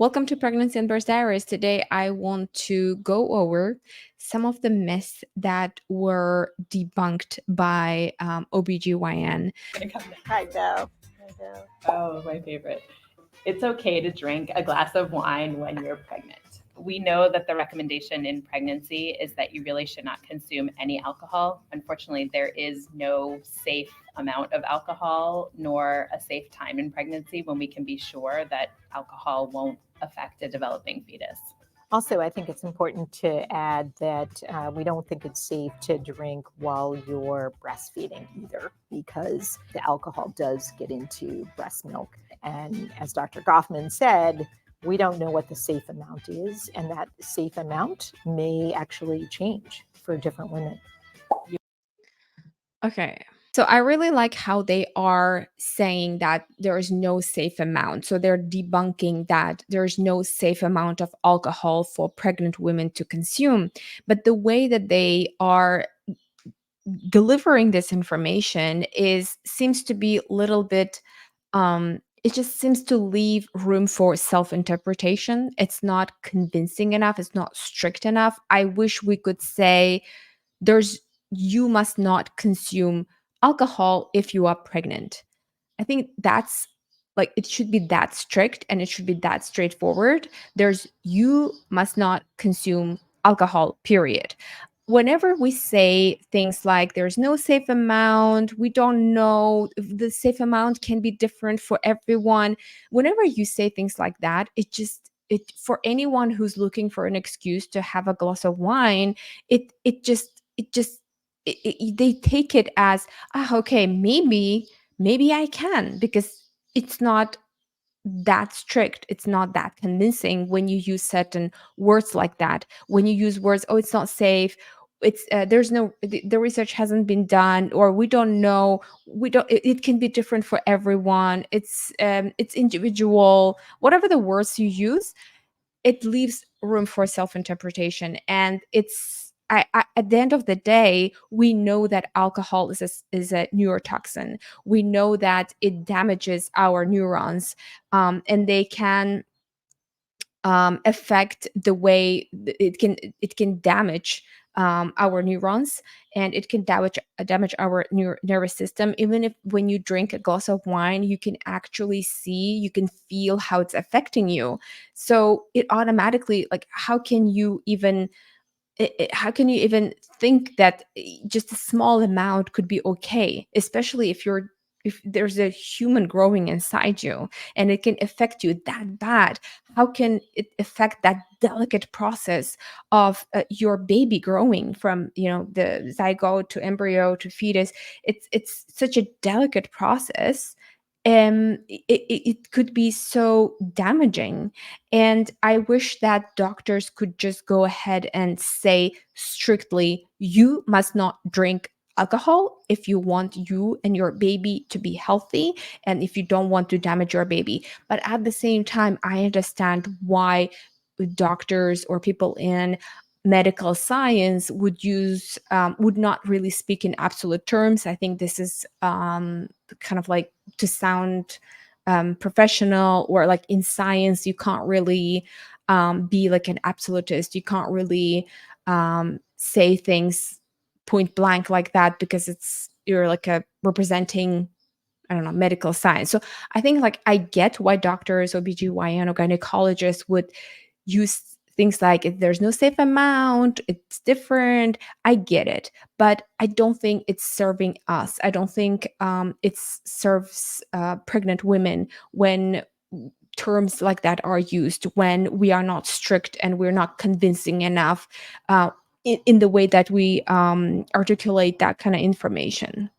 Welcome to Pregnancy and Birth Diaries. Today, I want to go over some of the myths that were debunked by OBGYN. I know. Oh, my favorite. It's okay to drink a glass of wine when you're pregnant. We know that the recommendation in pregnancy is that you really should not consume any alcohol. Unfortunately, there is no safe amount of alcohol nor a safe time in pregnancy when we can be sure that alcohol won't affect a developing fetus. Also, I think it's important to add that we don't think it's safe to drink while you're breastfeeding either, because the alcohol does get into breast milk. And as Dr. Goffman said, we don't know what the safe amount is, and that safe amount may actually change for different women. Okay. So I really like how they are saying that there is no safe amount. So they're debunking that there's no safe amount of alcohol for pregnant women to consume. But the way that they are delivering this information is seems to be a little bit it just seems to leave room for self-interpretation. It's not convincing enough, it's not strict enough. I wish we could say there's you must not consume alcohol if you are pregnant. I think that's like it should be that strict and it should be that straightforward. There's you must not consume alcohol, period. Whenever we say things like there's no safe amount, we don't know if the safe amount can be different for everyone. Whenever you say things like that, it for anyone who's looking for an excuse to have a glass of wine, they take it as okay, maybe I can, because it's not that strict, it's not that convincing when you use certain words like that. When you use words, oh, it's not safe, it's there's no the research hasn't been done, or we don't know, it can be different for everyone, it's individual, whatever the words you use, it leaves room for self-interpretation. And at the end of the day, we know that alcohol is a neurotoxin. We know that it damages our neurons, and they can affect the way it can damage our neurons, and it can damage our nervous system. Even if when you drink a glass of wine, you can actually see, you can feel how it's affecting you. So it automatically, like, how can you even think that just a small amount could be okay, especially if there's a human growing inside you and it can affect you that bad? How can it affect that delicate process of your baby growing from the zygote to embryo to fetus? It's such a delicate process. It could be so damaging. And I wish that doctors could just go ahead and say strictly, you must not drink alcohol if you want you and your baby to be healthy and if you don't want to damage your baby. But at the same time, I understand why doctors or people in medical science would not really speak in absolute terms. I think this is kind of like to sound professional, or like in science you can't really be like an absolutist. You can't really say things point blank like that, because you're like a representing, I don't know, medical science. So I think, like, I get why doctors, OBGYN, or gynecologists would use things like, if there's no safe amount, it's different. I get it. But I don't think it's serving us. I don't think it serves pregnant women when terms like that are used, when we are not strict and we're not convincing enough in the way that we articulate that kind of information.